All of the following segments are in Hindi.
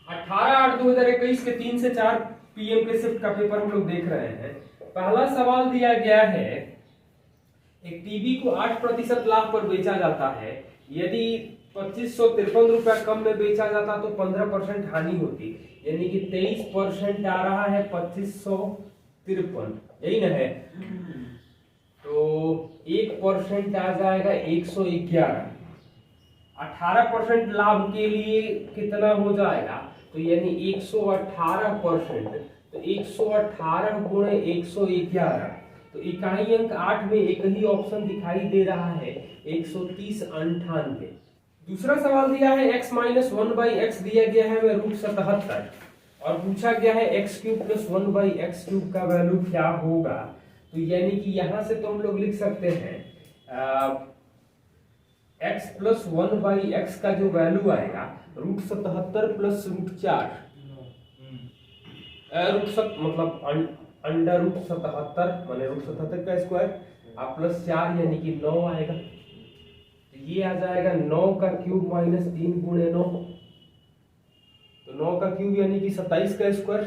18/8/2021 के 3 से 4 PM के शिफ्ट का पेपर हम लोग देख रहे हैं। पहला सवाल दिया गया है, एक टीवी को 8% लाभ पर बेचा जाता है। यदि 2553 रुपया कम में बेचा जाता तो 15% हानि होती, यानी कि 23% आ रहा है 2553, यही ना है। तो 1% आ जाएगा 111। 18% लाभ के लिए कितना हो जाएगा, तो यानी 118%। तो 118 गुणे 111, तो इकाई अंक 8 में एक ही ऑप्शन दिखाई दे रहा है, 130/98। दूसरा सवाल दिया है x - 1/x दिया गया है √77 और पूछा गया है x³ + 1/x³ का वैल्यू क्या होगा। तो यानी कि यहां से तो हम लोग लिख सकते हैं x + 1/x का जो वैल्यू आएगा √77 + √4, मतलब √77 माने √77 का स्क्वायर +4 यानी कि 9 आएगा। तो ये आ जाएगा 9 का क्यूब - 3 गुणे 9, तो 9 का क्यूब यानी कि 27 का स्क्वायर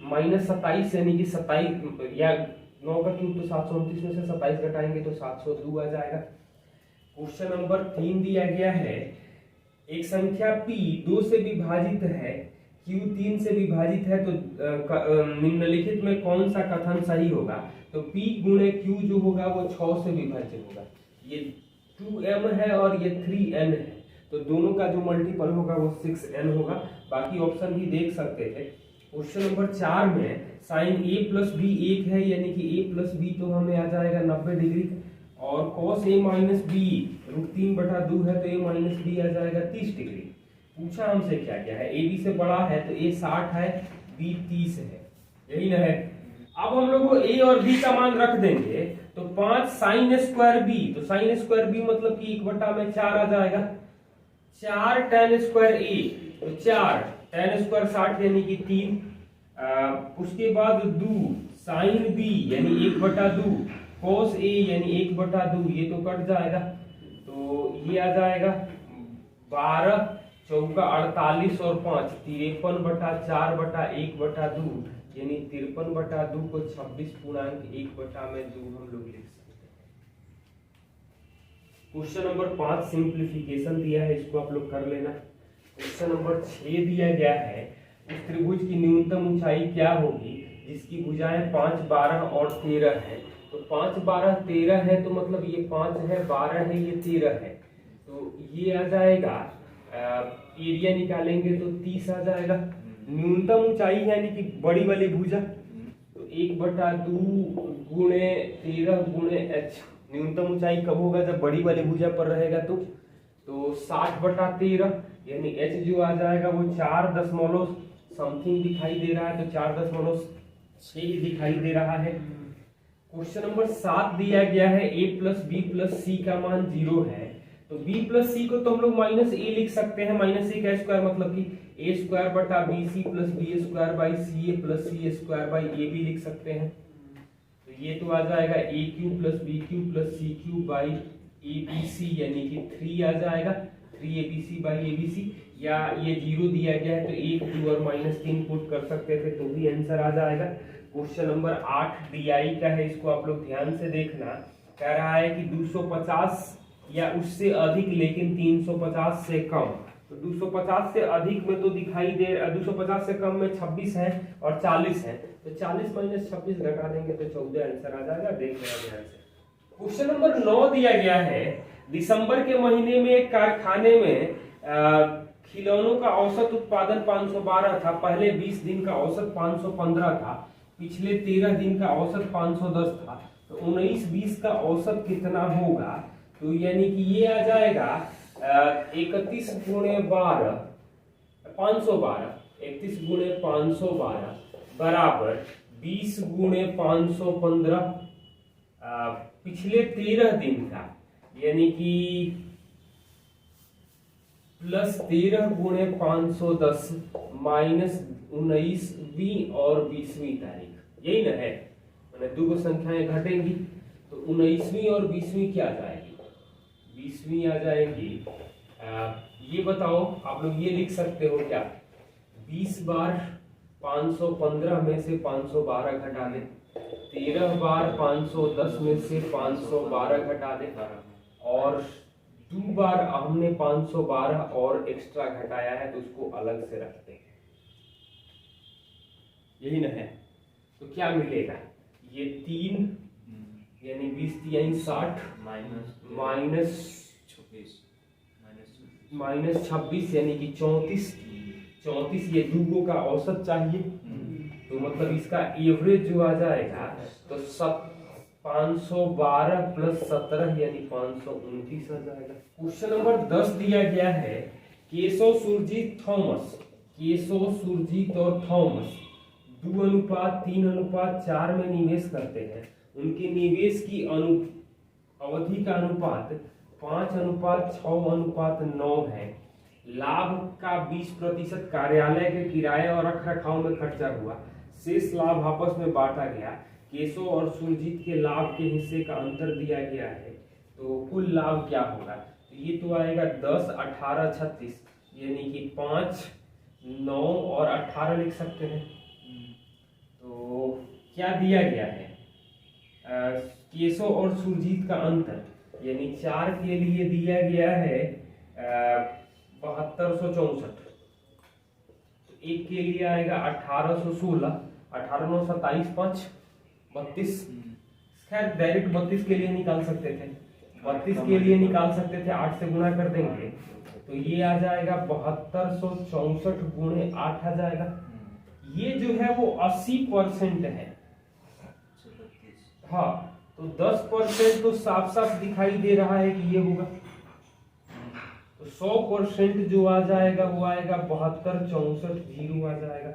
-27 यानी कि 27, या 9 का क्यूब तो 729 में से 27 घटाएंगे तो 702 आ जाएगा। क्वेश्चन नंबर 3 दिया गया है, एक संख्या p 2 से विभाजित है, q 3 से विभाजित है, तो निम्नलिखित में कौन सा कथन सही होगा। तो p गुणे q जो होगा वो 6 से विभाजित होगा। ये 2m है और ये 3n है, तो दोनों का जो मल्टीपल होगा वो 6n होगा। बाकी ऑप्शन भी देख सकते थे। क्वेश्चन नंबर 4 में sin a + b 1 है, यानी कि a + b तो हमें आ जाएगा 90 डिग्री, और cos a - b √3/2 है, तो a - b आ जाएगा 30 डिग्री। पूछा हमसे क्या क्या है, a b से बड़ा है तो a 60 है, b 30 है, यही ना है। अब हम लोग a और b का मान रख देंगे, तो 5 sin² b, तो sin² b मतलब कि 1/4 आ जाएगा। 4 tan² a, तो 4 tan² 60 यानी कि 3। उसके बाद 2 sin b यानी 1/2, cos a यानी 1/2, ये तो कट जाएगा, तो ये आ जाएगा 12 चौका 48 और 5 53/4/1/2, यानी 53/2 को 26.1/2 हम लोग लिख सकते हैं। क्वेश्चन नंबर 5 सिंप्लीफिकेशन दिया है, इसको आप लोग कर लेना। क्वेश्चन नंबर 6 दिया गया है, उस त्रिभुज की न्यूनतम ऊंचाई क्या होगी जिसकी भुजाएं 5, 12 और 13 है। तो 5, 12, 13 है, तो मतलब ये 5 है, 12 है, ये 13 है, तो ये आ जाएगा, एरिया निकालेंगे तो 30 आ जाएगा। न्यूनतम ऊंचाई है यानी कि बड़ी वाली भुजा, तो 1/2 गुणे 13 गुणे h। न्यूनतम ऊंचाई कब होगा, जब बड़ी वाली भुजा पर रहेगा, तो 60/13 यानी h जो आ जाएगा वो 4 समथिंग दिखाई दे रहा है, तो 4.6 दिखाई दे रहा है। क्वेश्चन नंबर 7 दिया गया है, a + b + c का मान 0 है, तो b + c को तो हम लोग -a लिख सकते हैं। -a का स्क्वायर मतलब कि a² + bc + b² / ca + c² / ab लिख सकते हैं। तो ये तो आ जाएगा a³ + b³ + c³ / abc, यानी कि 3 आ जाएगा, 3abc / abc। या ये 0 दिया गया है तो 1, 2 और -3 पुट कर सकते थे, तो भी आंसर आ जाएगा। क्वेश्चन नंबर 8 DI का है, इसको आप लोग ध्यान से देखना। कह रहा है कि 250 या उससे अधिक लेकिन 350 से कम, तो 250 से अधिक में तो दिखाई दे, 250 से कम में 26 है और 40 है, तो 40 - 26 घटा देंगे तो 14 आंसर आ जाएगा। देख लेना ध्यान से। क्वेश्चन नंबर 9 दिया गया है, दिसंबर के महीने में एक कारखाने में खिलौनों का औसत उत्पादन 512 था। पहले 20 दिन का औसत 515 था, पिछले 13 दिन का औसत 510 था, तो 19-20 का औसत कितना होगा। तो यानी कि ये आ जाएगा 31 गुणे 12 512, 31 गुणे 512 बराबर 20 गुणे 515 पिछले 13 दिन का, यानी कि +13 गुणे 510 -19वीं और 20वीं तारीख, यही ना है। मैंने दो संख्याएं घटेंगी, तो 19वीं और 20वीं क्या आ जाएगी, 20वीं आ जाएगी। ये बताओ, आप लोग ये लिख सकते हो क्या, 20 बार 515 में से 512 घटा दें, 13 बार 510 में से 512 घटा दें, और 2 बार हमने 512 और एक्स्ट्रा घटाया है तो उसको अलग से रखते हैं। यही ना है, तो क्या मिलेगा, ये 3 यानी 20 3 60 माइनस 26 यानी कि 34 ये दूगो का औसत चाहिए, तो मतलब इसका एवरेज जो आ जाएगा तो 512 प्लस 17 यानी 529 आ जाएगा। क्वेश्चन नंबर 10 दिया गया है, केशव सुरजीत और थॉमस 2:3:4 में निवेश करते हैं। उनके निवेश की अवधि का अनुपात 5:6:9 है। लाभ का 20% कार्यालय के किराए और रखरखाव में खर्चा हुआ, शेष लाभ आपस में बांटा गया। केशव और सुरजीत के लाभ के हिस्से का अंतर दिया गया है, तो कुल लाभ क्या होगा, तो ये तो आएगा 10 18 36 यानी कि 5 9 और 18 लिख सकते हैं। तो क्या दिया गया है, केशव और सुरजीत का अंतर यानी 4 के लिए दिया गया है 7264, तो एक के लिए आएगा 1816, 18 9 27 5 32, खैर डायरेक्ट 32 के लिए निकाल सकते थे, 32 के लिए निकाल सकते थे, 8 से गुणा कर देंगे तो ये आ जाएगा 7264 गुणे 8 आ जाएगा। ये जो है वो 80% है, हाँ, तो 10% तो साफ साफ दिखाई दे रहा है कि ये होगा, तो 100% जो आ जाएगा वो आएगा 72 64 0 आ जाएगा।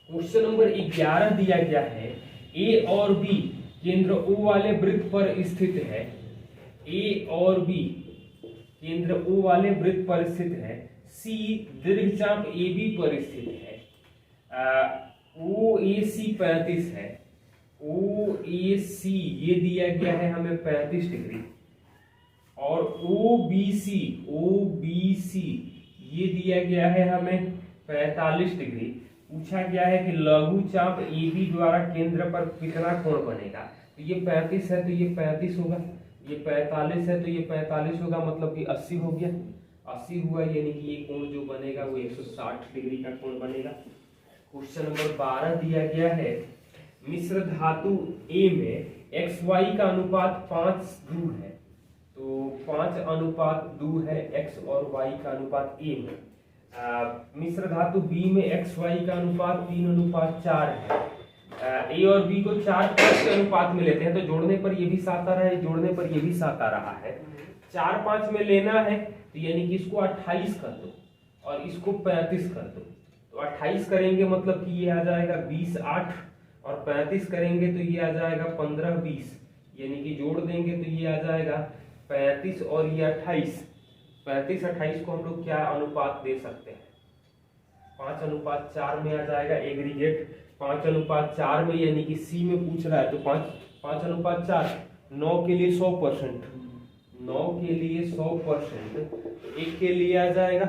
क्वेश्चन नंबर 11 दिया गया है, ए और बी केंद्र O वाले वृत्त पर स्थित है, ए और बी केंद्र O वाले वृत्त पर स्थित है, सी दीर्घचाप AB पर स्थित है, OAC 35 है, OAC ये दिया गया है हमें 35 डिग्री, और OBC ये दिया गया है हमें 45 डिग्री। पूछा गया है कि लघु चाप AB द्वारा केंद्र पर कितना कोण बनेगा, तो ये 35 है तो ये 35 होगा, ये 45 है तो ये 45 होगा, मतलब कि 80 हो गया, 80 हुआ यानी कि ये कोण जो बनेगा वो 160 डिग्री का कोण बनेगा। क्वेश्चन नंबर 12 दिया गया है, मिश्र धातु A में XY का अनुपात 5:2 है, तो 5:2 है x और y का अनुपात A में। मिश्र धातु B में XY का अनुपात 3:4 है। A और B को 4:5 के अनुपात में लेते हैं, तो जोड़ने पर ये भी 7 आ रहा है, जोड़ने पर ये भी 7 आ रहा है। 4:5 में लेना है तो यानी कि इसको 28 कर दो और इसको 35 कर दो, तो 28 करेंगे मतलब कि ये आ जाएगा 20 8, और 35 करेंगे तो ये आ जाएगा 15 20, यानी कि जोड़ देंगे तो ये आ जाएगा 35 और ये 28, 35 28 को हम लोग क्या अनुपात दे सकते हैं, 5:4 में आ जाएगा एग्रीगेट, 5:4 में, यानी कि सी में पूछ रहा है तो 5:4, 9 के लिए 100%, 9 के लिए 100%, एक के लिए आ जाएगा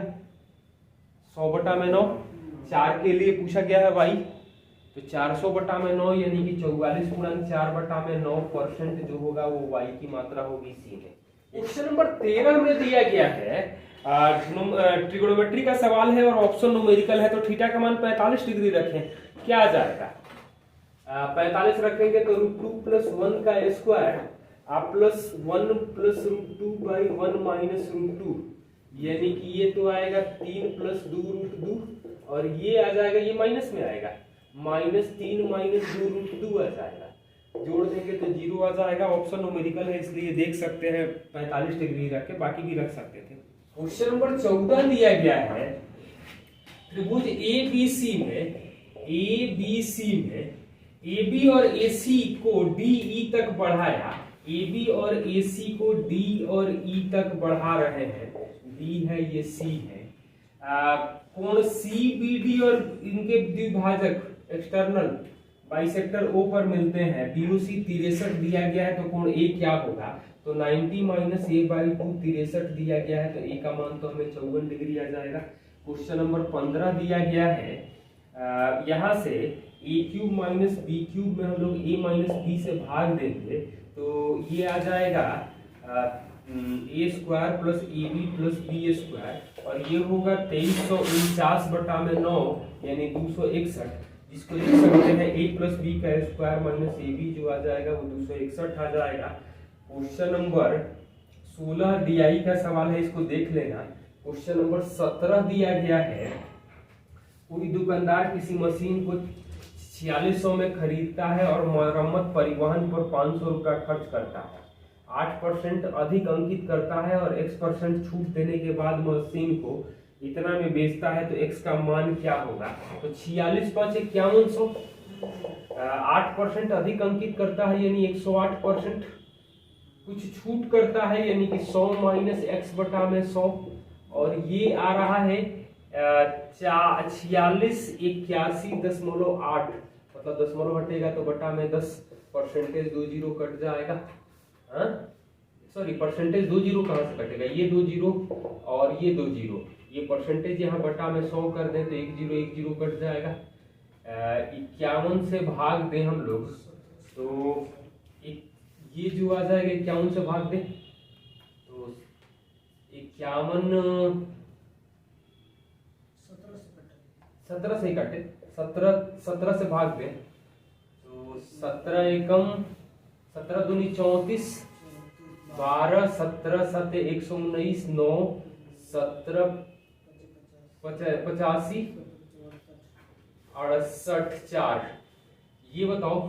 100/9, 4 के लिए पूछा गया है वाई, तो 400/9 यानी कि 44/4/9% जो होगा वो वाई की मात्रा होगी सी में। क्वेश्चन नंबर 13 में दिया गया है, ट्रिगोनोमेट्री का सवाल है और ऑप्शन न्यूमेरिकल है, तो थीटा का मान 45 डिग्री रखें, क्या आ जाएगा, 45 रखेंगे तो √2 + 1 का स्क्वायर प्लस 1 + √2/1 - √2, यानी कि ये तो आएगा 3 + 2 √2, और ये आ जाएगा, ये माइनस में आएगा, -3 - 2 √2 आ जाएगा, जोड़ देंगे तो 0 आ जाएगा। ऑप्शन न्यूमेरिकल है इसलिए देख सकते हैं 45 डिग्री रख के, बाकी भी रख सकते थे। क्वेश्चन नंबर 14 दिया गया है, त्रिभुज ABC में AB और AC को DE तक बढ़ाया, AB और AC को D और E तक बढ़ा रहे हैं, D है ये C है, कोण CBD और इनके द्विभाजक एक्सटर्नल बाइसेक्टर O पर मिलते हैं, BOC 63 दिया गया है, तो कोण A क्या होगा, तो 90 - A/2 63 दिया गया है, तो A का मान तो हमें 54 डिग्री आ जाएगा। क्वेश्चन नंबर 15 दिया गया है, यहाँ से ए क्यूब माइनस बी क्यूब में हम लोग ए माइनस बी से भाग देंगे तो ये आ जाएगा a square plus a b plus b square, और ये होगा 2349 बटा में 9 यानी 261, जिसको लिख सकते हैं ए प्लस बी का स्क्वायर माइनस ए बी, जो आ जाएगा वो 261 आ जाएगा। क्वेश्चन नंबर 16 डीआई का सवाल है, इसको देख लेना। क्वेश्चन नंबर 17 दिया गया है, कोई दुकानदार किसी मशीन को 4600 में खरीदता है और मरम्मत परिवहन पर 500 रुपया खर्च करता है, 8% अधिक अंकित करता है और x% छूट देने के बाद मशीन को इतना में बेचता है, तो x का मान क्या होगा? तो 46 5 5100, 8% अधिक अंकित करता है यानी 108%, कुछ छूट करता है यानी कि 100 माइनस x बटा में 100, और ये आ रहा है 46 81.8, मतलब दशमलव हटेगा तो बटा में 10, परसेंटेज 2 जीरो कट जाएगा। सॉरी, परसेंटेज 2 जीरो कहाँ से कटेगा? ये 2 जीरो और ये 2 जीरो, ये परसेंटेज यहाँ बटा में 100 कर दें तो 1 जीरो कट जाएगा। 51 से भाग दें हम लोग तो ये जो आ जाएगा 51 से भाग दें तो 51 17 से काटे, 17 से भाग दें तो 17 एकम 17 दूनी 34, 12 17 7 119, 9 17 85 68 4। ये बताओ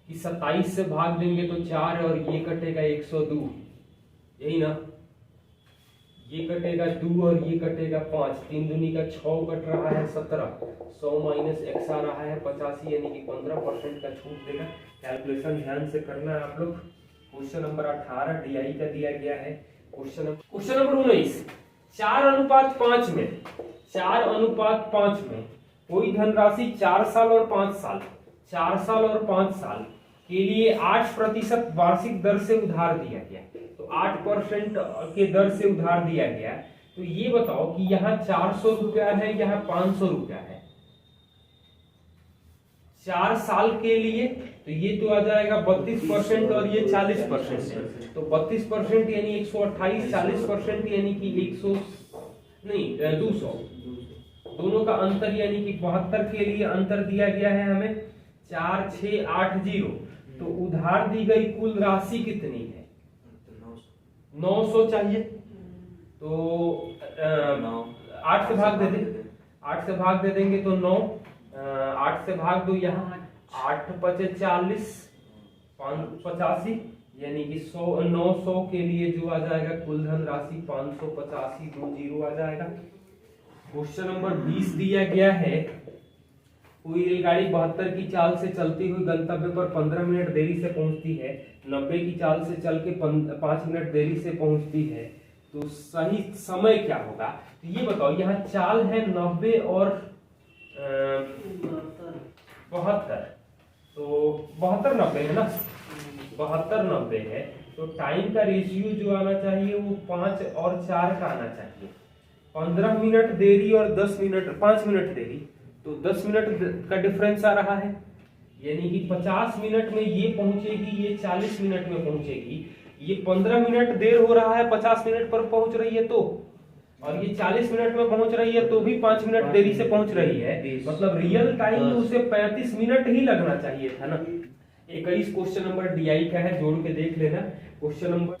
कि 27 से भाग देंगे तो 4 और ये कटेगा 102, यही ना? ये कटेगा 2 और ये कटेगा 5, 3 दूनी का 6 कट रहा है 17, 100 माइनस x आ रहा है 85 यानी कि 15% का छूट देगा। कैलकुलेशन ध्यान से करना है आप लोग। क्वेश्चन नंबर 18 डीआई का दिया गया है। क्वेश्चन नंबर 19, 4:5 में 4:5 में कोई धनराशि 4 साल और 5 साल 4 साल और 5 साल के लिए 8% वार्षिक दर से उधार दिया गया, तो 8% के दर से उधार दिया गया, तो ये बताओ कि यहाँ 400 रुपया है, यहाँ 500 रुपया है 4 साल के लिए, तो ये तो आ जाएगा 32% और ये 40% है, तो 32% यानी 128, 40% यानी कि 200, दोनों का अंतर यानी कि 72 के लिए अंतर दिया गया है हमें 4680, तो उधार दी गई कुल राशि कितनी है? 900 चाहिए, तो 8 से भाग दे दें, 8 से भाग दे देंगे तो 9, 8 से भाग दो, यहाँ 8 5 40 85 यानी कि 900 के लिए जो आ जाएगा कुल धन राशि 585, 2 जीरो आ जाएगा। क्वेश्चन नंबर 20 दिया गया है, कोई रेलगाड़ी 72 की चाल से चलती हुई गंतव्य पर 15 मिनट देरी से पहुंचती है, 90 की चाल से चल के 5 मिनट देरी से पहुंचती है, तो सही समय क्या होगा? तो ये बताओ, यहाँ चाल है 90 और 72, तो 72 90 है ना, 72 90 है, तो टाइम का रेशियो जो आना चाहिए वो 5 और 4 का आना चाहिए। 15 मिनट देरी और 5 मिनट देरी, तो 10 मिनट का डिफरेंस आ रहा है, यानी कि 50 मिनट में ये पहुंचेगी, ये 40 मिनट में पहुंचेगी, ये 15 मिनट देर हो रहा है 50 मिनट पर पहुंच रही है तो, और ये 40 मिनट में पहुंच रही है तो भी 5 मिनट देरी से पहुंच रही है, मतलब रियल टाइम उसे 35 मिनट ही लगना चाहिए था ना। 21 क्वेश्चन नंबर डीआई का है, जोड़ के देख लेना। क्वेश्चन नंबर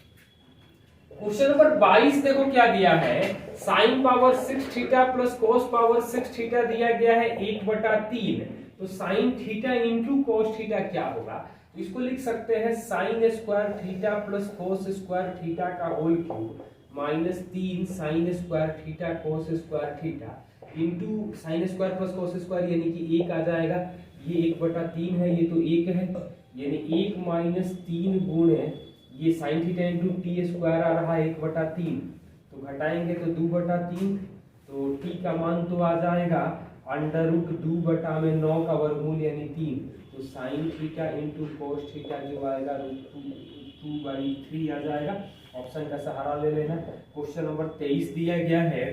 22 देखो क्या दिया है, sine power 6 theta plus cos power 6 theta दिया गया है 1/3, तो sine theta into cos theta क्या होगा? तो इसको लिख सकते हैं sine square theta plus cos square theta का whole cube minus 3 sine square theta cos square theta into sine square plus cos square यानी कि 1 आ जाएगा, ये 1/3 है, ये तो 1 है, यानी 1 माइनस 3 गुणे ये sine theta into T square आ रहा है 1/3, तो घटाएंगे तो 2/3, तो टी का मान तो आ जाएगा √2/9 का वर्गमूल यानी 3, तो sine theta into cos theta जो आएगा √2/3 आ जाएगा। ऑप्शन का सहारा ले लेना। क्वेश्चन नंबर 23 दिया गया है,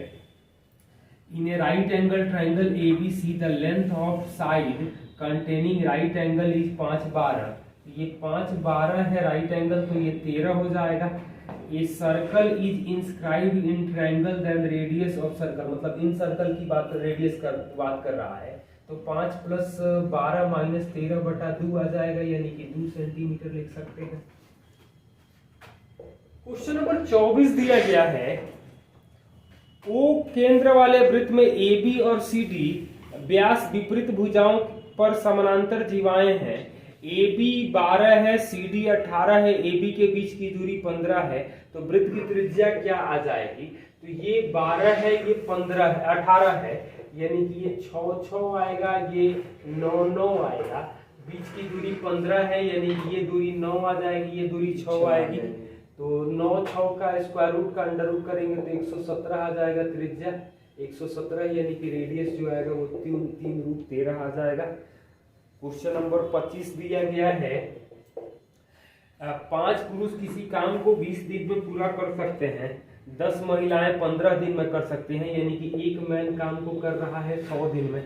in a right angle triangle ABC the length of side containing right angle is 5/12। ये 5/12 है राइट एंगल, तो ये 13 हो जाएगा। A circle is inscribed in triangle then radius of circle, मतलब इन सर्कल की बात रेडियस बात कर रहा है, तो 5 + 12 - 13/2 आ जाएगा, यानी कि 2 सेंटीमीटर लिख सकते हैं। क्वेश्चन नंबर 24 दिया गया है, ओ केंद्र वाले वृत्त में AB और CD व्यास विपरीत भुजाओं पर समानांतर जीवाएं हैं। AB 12 है, CD 18 है, AB के बीच की दूरी 15 है, तो वृत्त की त्रिज्या क्या आ जाएगी? तो ये 12 है, ये 15 है, 18 है, यानी कि ये 6 आएगा, ये 9 आएगा, बीच की दूरी 15 है, यानी कि ये दूरी 9 आ जाएगी, ये दूरी 6 आएगी, तो 9 6 का स्क्वायर रूट का अंडर रूट करेंगे तो 117 आ जाएगा त्रिज्या, 117, यानी कि रेडियस जो आएगा वो 3√13 आ जाएगा। क्वेश्चन नंबर 25 दिया गया है, 5 पुरुष किसी काम को 20 दिन में पूरा कर सकते हैं, 10 महिलाएं 15 दिन में कर सकते हैं, यानी कि एक मैन काम को कर रहा है 100 दिन में,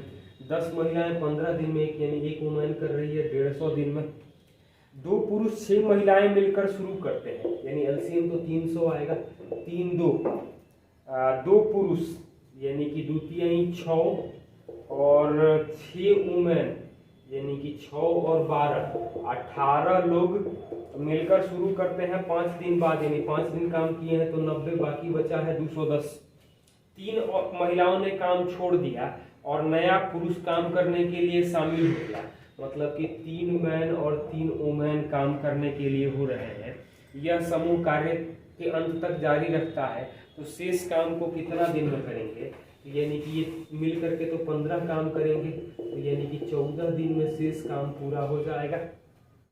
10 महिलाएं 15 दिन में, यानी एक वुमेन कर रही है 150 दिन में। 2 पुरुष 6 महिलाएं मिलकर शुरू करते हैं, यानी एलसीएम तो 300 आएगा, 3 2 2 पुरुष यानी कि द्वितीय 6 और 6 वुमेन यानी कि 6 और 12 18 लोग मिलकर शुरू करते हैं 5 दिन बाद, यानी 5 दिन काम किए हैं तो 90, बाकी बचा है 210। 3 महिलाओं ने काम छोड़ दिया और नया पुरुष काम करने के लिए शामिल हो गया, मतलब कि 3 मैन और 3 वुमेन काम करने के लिए हो रहे हैं। यह समूह कार्य के अंत तक जारी रखता है, तो शेष काम को कितना दिन में करेंगे? यानी कि ये मिल करके तो 15 काम करेंगे, तो यानी कि 14 दिन में शेष काम पूरा हो जाएगा।